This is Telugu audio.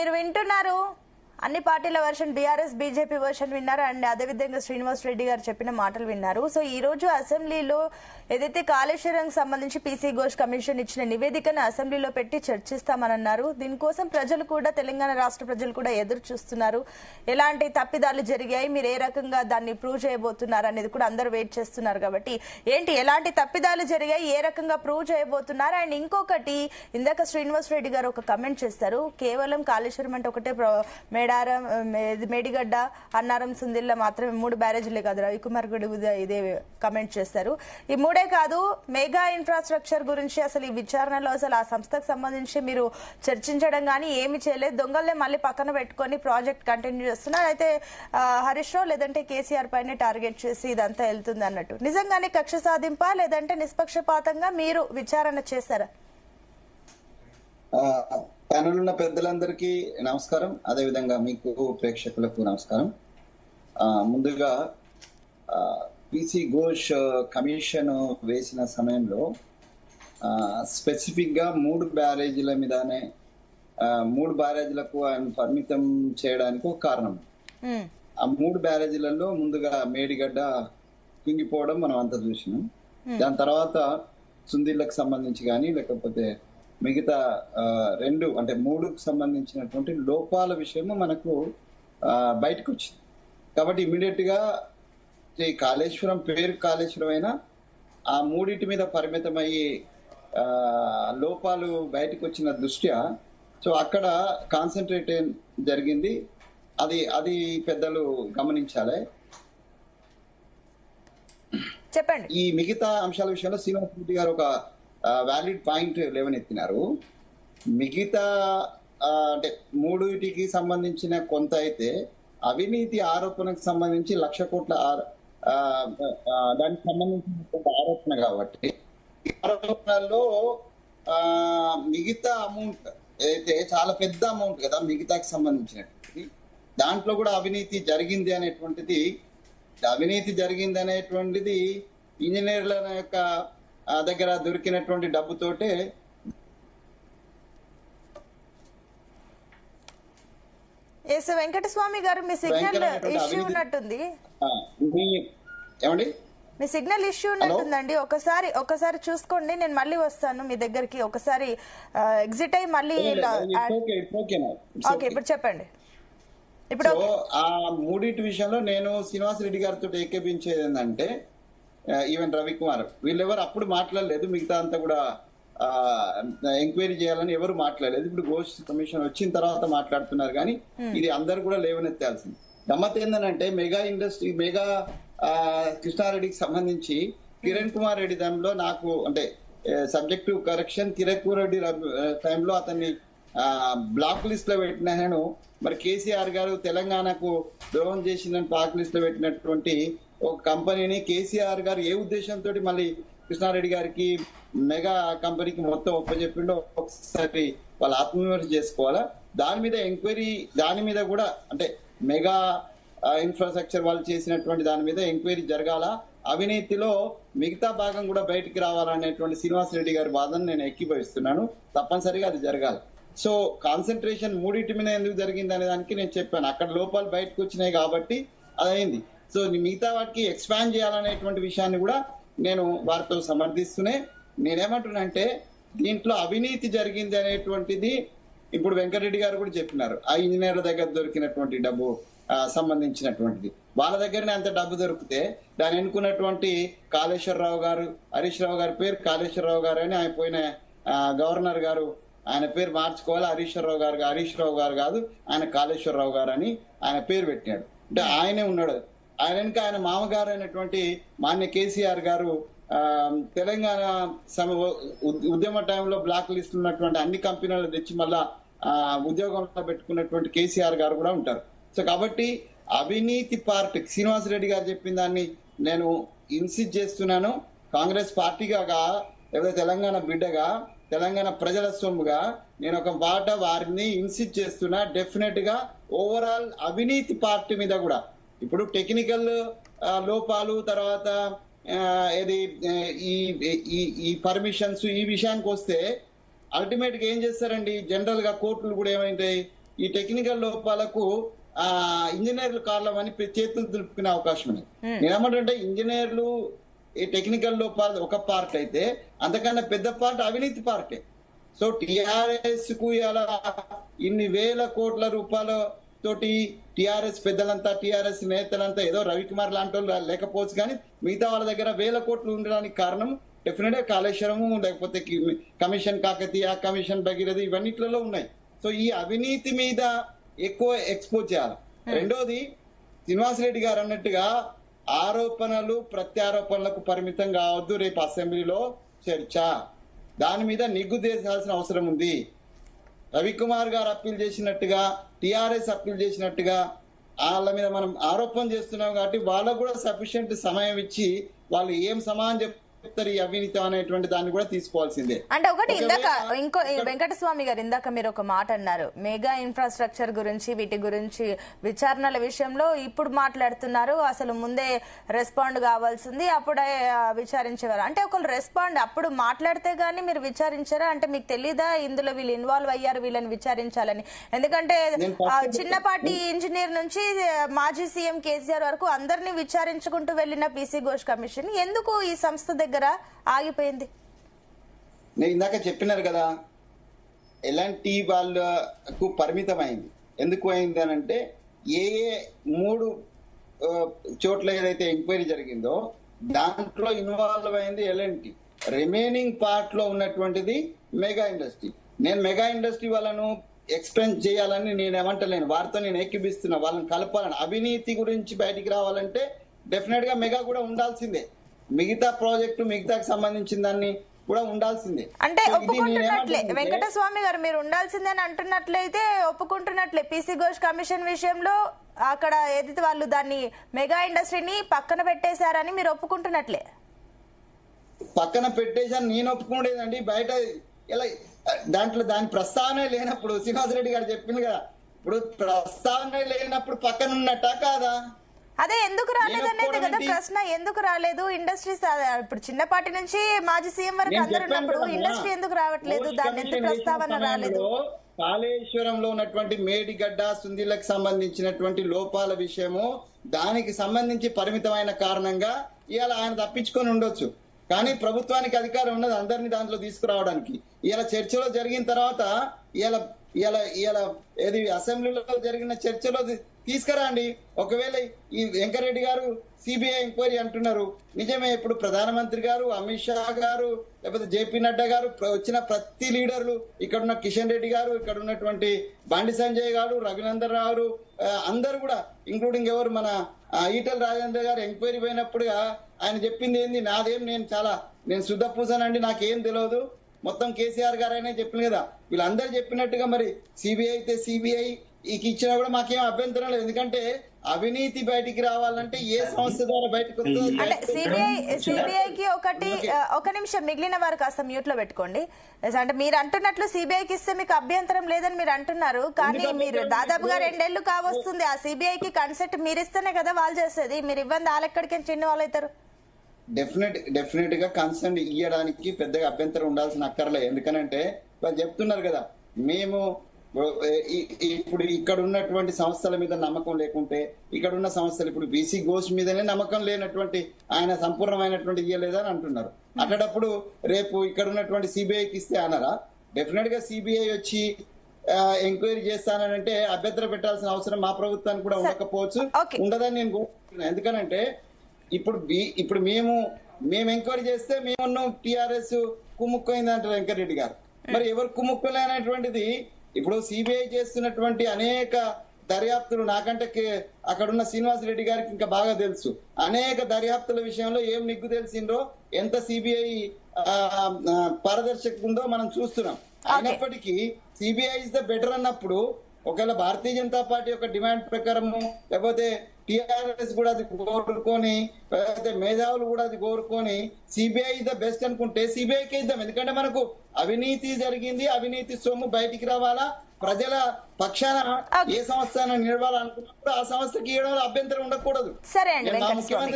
మీరు వింటున్నారు అన్ని పార్టీల వర్షన్, బీఆర్ఎస్ బీజేపీ వర్షన్ విన్నారు అండ్ అదేవిధంగా శ్రీనివాస్ రెడ్డి గారు చెప్పిన మాటలు విన్నారు. సో ఈ రోజు అసెంబ్లీలో ఏదైతే కాళేశ్వరం సంబంధించి పీసీ ఘోష్ కమిషన్ ఇచ్చిన నివేదికను అసెంబ్లీలో పెట్టి చర్చిస్తామన్నారు. దీనికోసం ప్రజలు కూడా, తెలంగాణ రాష్ట్ర ప్రజలు కూడా ఎదురు చూస్తున్నారు. ఎలాంటి తప్పిదాలు జరిగాయి, మీరు ఏ రకంగా దాన్ని ప్రూవ్ చేయబోతున్నారు అనేది కూడా అందరూ వెయిట్ చేస్తున్నారు. కాబట్టి ఏంటి, ఎలాంటి తప్పిదాలు జరిగాయి, ఏ రకంగా ప్రూవ్ చేయబోతున్నారు? అండ్ ఇంకొకటి, ఇందాక శ్రీనివాస్ రెడ్డి గారు ఒక కమెంట్ చేస్తారు, కేవలం కాళేశ్వరం అంటే ఒకటే మేడారం, మేడిగడ్డ, అన్నారం, సుందిల్ల మాత్రమే 3 బ్యారేజీలే కాదు. రవికుమార్ కూడా ఇదే కమెంట్ చేస్తారు. ఈ 3ఏ కాదు, మెగా ఇన్ఫ్రాస్ట్రక్చర్ గురించి అసలు ఈ విచారణలో అసలు ఆ సంస్థకు సంబంధించి మీరు చర్చించడం కానీ ఏమి చేయలేదు. దొంగలనే మళ్ళీ పక్కన పెట్టుకొని ప్రాజెక్ట్ కంటిన్యూ చేస్తున్నారు. అయితే హరీష్ రావు లేదంటే కేసీఆర్ పైన టార్గెట్ చేసి ఇదంతా వెళ్తుంది అన్నట్టు. నిజంగానే కక్ష సాధింపా లేదంటే నిష్పక్షపాతంగా మీరు విచారణ చేశారా? ప్యానెల్ ఉన్న పెద్దలందరికీ నమస్కారం, అదేవిధంగా మీకు ప్రేక్షకులకు నమస్కారం. ముందుగా పీసీ ఘోష్ కమిషన్ వేసిన సమయంలో స్పెసిఫిక్ గా 3 బ్యారేజీల మీదనే 3 బ్యారేజీలకు ఆయన పరిమితం చేయడానికి ఒక కారణం. ఆ 3 బ్యారేజీలలో ముందుగా మేడిగడ్డ కుంగిపోవడం మనం అంతా చూసినాం. దాని తర్వాత సుందిళ్ళకు సంబంధించి కానీ లేకపోతే మిగతా 2 అంటే 3కు సంబంధించినటువంటి లోపాల విషయము మనకు బయటకు వచ్చింది. కాబట్టి ఇమీడియట్ గా ఈ కాళేశ్వరం పేరు కాళేశ్వరం అయినా ఆ 3 మీద పరిమితమయ్యి లోపాలు బయటకు వచ్చిన దృష్ట్యా సో అక్కడ కాన్సన్ట్రేట్ జరిగింది. అది పెద్దలు గమనించాలి. చెప్పండి. ఈ మిగతా అంశాల విషయంలో శ్రీనివాస్ రెడ్డి గారు ఒక వ్యాలిడ్ పాయింట్ లేవనెత్తినారు. మిగతా అంటే 3కి సంబంధించిన కొంత అయితే అవినీతి ఆరోపణకు సంబంధించి 1,00,000 కోట్ల దానికి సంబంధించిన కొంత ఆరోపణ కాబట్టి ఆరోపణల్లో మిగతా అమౌంట్ అయితే చాలా పెద్ద అమౌంట్ కదా మిగతాకి సంబంధించినటువంటి, దాంట్లో కూడా అవినీతి జరిగింది అనేటువంటిది ఇంజనీర్ల యొక్క దగ్గర దొరికినటువంటి డబ్బుతోటే వెంకటస్వామి గారు, మీ సిగ్నల్ ఇష్యూ ఉన్నట్టుంది. ఏమండి, మీ సిగ్నల్ ఇష్యూ ఉన్నట్టుందండి. ఒకసారి చూసుకోండి, నేను మళ్ళీ వస్తాను మీ దగ్గరికి. ఒకసారి ఎగ్జిట్ అయ్యి మళ్ళీ ఓకే, ఇప్పుడు చెప్పండి. ఇప్పుడు ఆ 3 విషయంలో నేను శ్రీనివాస్ రెడ్డి గారితో ఏకీపించేది ఏంటంటే, ఈవెన్ రవికుమార్ వీళ్ళెవరు అప్పుడు మాట్లాడలేదు, మిగతా అంతా కూడా ఎంక్వైరీ చేయాలని ఎవరు మాట్లాడలేదు. ఇప్పుడు ఘోష్ కమిషన్ వచ్చిన తర్వాత మాట్లాడుతున్నారు, కానీ ఇది అందరు కూడా లేవనెత్తాల్సింది. గమ్మత్ ఏంటంటే మెగా కృష్ణారెడ్డికి సంబంధించి కిరణ్ కుమార్ రెడ్డి దానిలో నాకు అంటే సబ్జెక్టివ్ కరెక్షన్, కిరణ్ కుమార్ రెడ్డి టైంలో అతన్ని బ్లాక్ లిస్ట్ లో పెట్టినాను. మరి కేసీఆర్ గారు తెలంగాణకు ద్రోహం చేసిందని బ్లాక్ లిస్ట్ లో పెట్టినటువంటి ఒక కంపెనీని కేసీఆర్ గారు ఏ ఉద్దేశంతో మళ్ళీ కృష్ణారెడ్డి గారికి మెగా కంపెనీకి మొత్తం ఒప్పచెప్పిండో ఒకసారి వాళ్ళ ఆత్మవిమర్శ చేసుకోవాలా. దాని మీద ఎంక్వైరీ, దాని మీద కూడా అంటే మెగా ఇన్ఫ్రాస్ట్రక్చర్ వాళ్ళు చేసినటువంటి దాని మీద ఎంక్వైరీ జరగాల, అవినీతిలో మిగతా భాగం కూడా బయటికి రావాలనేటువంటి శ్రీనివాస్ రెడ్డి గారి వాదన నేను ఎక్కిభవిస్తున్నాను. తప్పనిసరిగా అది జరగాలి. సో కాన్సన్ట్రేషన్ 3 మీద ఎందుకు జరిగింది అనే దానికి నేను చెప్పాను, అక్కడ లోపాలు బయటకు వచ్చినాయి కాబట్టి అదైంది. సో మిగతా వాటికి ఎక్స్పాండ్ చేయాలనేటువంటి విషయాన్ని కూడా నేను వారితో సమర్థిస్తూనే నేనేమంటున్నానంటే, దీంట్లో అవినీతి జరిగింది అనేటువంటిది ఇప్పుడు వెంకటరెడ్డి గారు కూడా చెప్పినారు. ఆ ఇంజనీర్ల దగ్గర దొరికినటువంటి డబ్బు సంబంధించినటువంటిది వాళ్ళ దగ్గరనే అంత డబ్బు దొరికితే దాన్ని ఎన్నుకున్నటువంటి కాళేశ్వరరావు గారు, హరీష్ రావు గారి పేరు కాళేశ్వరరావు గారు అని ఆయన పోయిన గవర్నర్ గారు ఆయన పేరు మార్చుకోవాలి, హరీష్ రావు గారు కాదు, ఆయన కాళేశ్వరరావు గారు అని ఆయన పేరు పెట్టాడు. అంటే ఆయనే ఉన్నాడు. ఆయన వెనుక ఆయన మామగారు అయినటువంటి మాన్య కేసీఆర్ గారు తెలంగాణ ఉద్యమ టైంలో బ్లాక్ లిస్ట్ ఉన్నటువంటి అన్ని కంపెనీలు తెచ్చి మళ్ళా ఉద్యోగంలో పెట్టుకున్నటువంటి కేసీఆర్ గారు కూడా ఉంటారు. సో కాబట్టి అవినీతి పార్టీ శ్రీనివాస్ రెడ్డి గారు చెప్పిన దాన్ని నేను ఇన్సిస్ట్ చేస్తున్నాను. కాంగ్రెస్ పార్టీగా లేదా తెలంగాణ బిడ్డగా, తెలంగాణ ప్రజల సొమ్ముగా నేను ఒక మాట వారిని ఇన్సిస్ట్ చేస్తున్నా. డెఫినెట్ గా ఓవరాల్ అవినీతి పార్టీ మీద కూడా ఇప్పుడు టెక్నికల్ లోపాలు, తర్వాత ఇది ఈ పర్మిషన్స్ ఈ విషయానికి వస్తే అల్టిమేట్ గా ఏం చేస్తారండి, జనరల్ గా కోర్టులు కూడా ఏమైంటాయి, ఈ టెక్నికల్ లోపాలకు ఇంజనీర్లు కారణమని చేతులు దులుపుకునే అవకాశం ఉంది. నేనేమంటే ఇంజనీర్లు ఈ టెక్నికల్ లోపాలు ఒక పార్ట్ అయితే అంతకన్నా పెద్ద పార్ట్ అవినీతి పార్టే. సో టిఆర్ఎస్ కు ఇలా ఇన్ని వేల కోట్ల రూపాయల తోటి టిఆర్ఎస్ పెద్దలంతా టిఆర్ఎస్ నేతలంతా ఏదో రవికుమార్ లాంటి వాళ్ళు లేకపోవచ్చు, కానీ మిగతా వాళ్ళ దగ్గర వేల కోట్లు ఉండడానికి కారణం డెఫినెట్ గా కాళేశ్వరము, లేకపోతే కమిషన్ కాకతీయ, కమిషన్ భగీరథ ఇవన్నిట్లలో ఉన్నాయి. సో ఈ అవినీతి మీద ఎక్కువ ఎక్స్పోజ్ చేయాలి. రెండోది శ్రీనివాసరెడ్డి గారు అన్నట్టుగా ఆరోపణలు ప్రత్యారోపణలకు పరిమితం కావద్దు. రేపు అసెంబ్లీలో చర్చ దాని మీద నిగ్గు తీర్చాల్సిన అవసరం ఉంది. రవికుమార్ గారు అప్పీల్ చేసినట్టుగా, టిఆర్ఎస్ అప్పీల్ చేసినట్టుగా వాళ్ళ మీద మనం ఆరోపణ చేస్తున్నాం కాబట్టి వాళ్ళకు కూడా సఫిషియెంట్ సమయం ఇచ్చి వాళ్ళు ఏం సమాధానం చెప్తారు ఈ అవినీతి అనేటువంటి దాన్ని కూడా తీసుకోవాల్సిందే. అంటే ఒకటి ఇందాక ఇంకో వెంకటస్వామి గారు ఇందాక మీరు ఒక మాట అన్నారు, మెగా ఇన్ఫ్రాస్ట్రక్చర్ గురించి వీటి గురించి విచారణల విషయంలో ఇప్పుడు మాట్లాడుతున్నారు, అసలు ముందే రెస్పాండ్ కావాల్సింది అప్పుడే విచారించేవారు. అంటే ఒకళ్ళు రెస్పాండ్ అప్పుడు మాట్లాడితే గానీ మీరు విచారించారా? అంటే మీకు తెలీదా ఇందులో వీళ్ళు ఇన్వాల్వ్ అయ్యారు వీళ్ళని విచారించాలని? ఎందుకంటే చిన్నపాటి ఇంజనీర్ నుంచి మాజీ సీఎం కేసీఆర్ వరకు అందరినీ విచారించుకుంటూ వెళ్లిన పీసీ ఘోష్ కమిషన్ ఎందుకు ఈ సంస్థ దగ్గర ఆగిపోయింది? నేను ఇందాక చెప్పినారు కదా, ఎలాంటి వాళ్ళకు పరిమితమైంది. ఎందుకు అయింది అని అంటే ఏ 3 చోట్ల ఏదైతే ఎంక్వైరీ జరిగిందో దాంట్లో ఇన్వాల్వ్ అయింది ఎల్ఎన్టీ, రిమైనింగ్ పార్ట్ లో ఉన్నటువంటిది మెగా ఇండస్ట్రీ. నేను మెగా ఇండస్ట్రీ వాళ్ళను ఎక్స్ప్లెయిన్ చేయాలని నేను ఏమంటలేను, వారితో నేను ఏకీపిస్తున్నా, వాళ్ళని కలపాలని. అవినీతి గురించి బయటికి రావాలంటే డెఫినెట్ గా మెగా కూడా ఉండాల్సిందే, మిగతా ప్రాజెక్టు మిగతాకి సంబంధించిన దాన్ని కూడా ఉండాల్సిందే. అంటే ఒప్పుకుంటున్నట్లే వెంకటస్వామి గారు, మీరు ఉండాల్సిందే అని అంటున్నట్లయితే ఒప్పుకుంటున్నట్లే పీసీ ఘోష్ కమిషన్ విషయంలో అక్కడ ఏదైతే వాళ్ళు దాన్ని మెగా ఇండస్ట్రీని పక్కన పెట్టేశారని మీరు ఒప్పుకుంటున్నట్లే. పక్కన పెట్టేశాను నేను ఒప్పుకుంటేదండి, బయట ఇలా దాంట్లో దాని ప్రస్తావనే లేనప్పుడు శ్రీనివాసరెడ్డి గారు చెప్పింది కదా, ఇప్పుడు ప్రస్తావనే లేనప్పుడు పక్కన ఉన్నట్టా కాదా? అదే ఎందుకు రాలేదు అనేది కదా ప్రశ్న. ఎందుకు రాలేదు? ఇండస్ట్రీస్ ఇప్పుడు చిన్నపాటి నుంచి మాజీ సీఎం వరకు అందరు ఉన్నప్పుడు ఇండస్ట్రీ ఎందుకు రావట్లేదు? దాని ఎందుకు ప్రస్తావన రాలేదు? కాళేశ్వరంలో ఉన్నటువంటి మేడిగడ్డ సుందిలకు సంబంధించినటువంటి లోపాల విషయము దానికి సంబంధించి పరిమితమైన కారణంగా ఇవాళ ఆయన తప్పించుకొని ఉండొచ్చు, కానీ ప్రభుత్వానికి అధికారం ఉన్నది అందరినీ దాంట్లో తీసుకురావడానికి. ఇవాళ చర్చలో జరిగిన తర్వాత ఇవాళ ఏది అసెంబ్లీలో జరిగిన చర్చలో తీసుకురండి. ఒకవేళ ఈ వెంకరెడ్డి గారు సిబిఐ ఎంక్వైరీ అంటున్నారు, నిజమే. ఇప్పుడు ప్రధానమంత్రి గారు, అమిత్ షా గారు, లేకపోతే జేపీ నడ్డా గారు, వచ్చిన ప్రతి లీడర్లు, ఇక్కడున్న కిషన్ రెడ్డి గారు, ఇక్కడ ఉన్నటువంటి బండి సంజయ్ గారు, రఘునందన్ రావు, అందరు కూడా ఇంక్లూడింగ్ ఎవరు మన ఈటల రాజేందర్ గారు ఎంక్వైరీ పోయినప్పుడుగా ఆయన చెప్పింది ఏంది, నాదేం నేను శుద్ధ పూసానండి, నాకేం తెలియదు, మొత్తం కేసీఆర్ గారు అయినా చెప్పింది కదా. వీళ్ళందరూ చెప్పినట్టుగా మరి సిబిఐ అయితే సిబిఐ ఇచ్చినా కూడా మాకేం అభ్యంతరం లేదు, ఎందుకంటే అవినీతి బయటికి రావాలంటే ఏ సంస్థ ద్వారా బయటకు వస్తుంది. అంటే సిబిఐకి ఒక నిమిషం మిగిలిన వారు కాస్త మ్యూట్ లో పెట్టుకోండి. అంటే మీరు అంటున్నట్లు సిబిఐకి ఇస్తే మీకు అభ్యంతరం లేదని మీరు అంటున్నారు, కానీ మీరు దాదాపుగా 2 ఏళ్లు కావస్తుంది. ఆ సిబిఐకి కన్సెప్ట్ మీరు ఇస్తేనే కదా వాళ్ళు చేసేది, మీరు ఇవ్వండి వాళ్ళు ఎక్కడికి చిన్న వాళ్ళు అవుతారు. డెఫినెట్ గా కన్సర్న్ ఇవ్వడానికి పెద్దగా అభ్యంతరం ఉండాల్సిన అక్కర్లే. ఎందుకనంటే వాళ్ళు చెప్తున్నారు కదా, మేము ఇప్పుడు ఇక్కడ ఉన్నటువంటి సంస్థల మీద నమ్మకం లేకుంటే, ఇక్కడ ఉన్న సంస్థలు ఇప్పుడు బీసీ ఘోష్ మీదనే నమ్మకం లేనటువంటి ఆయన సంపూర్ణమైనటువంటి ఇయ్యలేదని అంటున్నారు. అట్లాంటప్పుడు రేపు ఇక్కడ ఉన్నటువంటి సిబిఐకి ఇస్తే అన్నారా? డెఫినెట్ గా సిబిఐ వచ్చి ఎంక్వైరీ చేస్తానంటే అభ్యంతరం పెట్టాల్సిన అవసరం మా ప్రభుత్వానికి కూడా ఉండకపోవచ్చు, ఉండదని నేను కోరుకుంటున్నాను. ఎందుకనంటే ఇప్పుడు మేము ఎంక్వైరీ చేస్తే మేము టిఆర్ఎస్ కుమ్ముక్కైంది అంటారు వెంకటరెడ్డి గారు. మరి ఎవరు కుమ్ముక్కలే అనేటువంటిది ఇప్పుడు సిబిఐ చేస్తున్నటువంటి అనేక దర్యాప్తులు నాకంటే అక్కడున్న శ్రీనివాసరెడ్డి గారికి ఇంకా బాగా తెలుసు. అనేక దర్యాప్తుల విషయంలో ఏం నిగ్గు తెలిసిందో, ఎంత సిబిఐ పారదర్శకత ఉందో మనం చూస్తున్నాం. అయినప్పటికీ సిబిఐ ఇస్ ద బెటర్ అన్నప్పుడు ఒకవేళ భారతీయ జనతా పార్టీ యొక్క డిమాండ్ ప్రకారము, లేకపోతే టిఆర్ఎస్ కూడా అది కోరుకొని, లేకపోతే మేధావులు కూడా అది కోరుకొని సిబిఐ ఇస్ ద బెస్ట్ అనుకుంటే సిబిఐకి ఇద్దాం. ఎందుకంటే మనకు అవినీతి జరిగింది, అవినీతి సొమ్ము బయటికి రావాలా, ప్రజల పక్షాన ఏ సంస్థ నిలవాలనుకున్నప్పుడు ఆ సంస్థకి ఇవ్వడంలో అభ్యంతరం ఉండకూడదు. సరే అండి.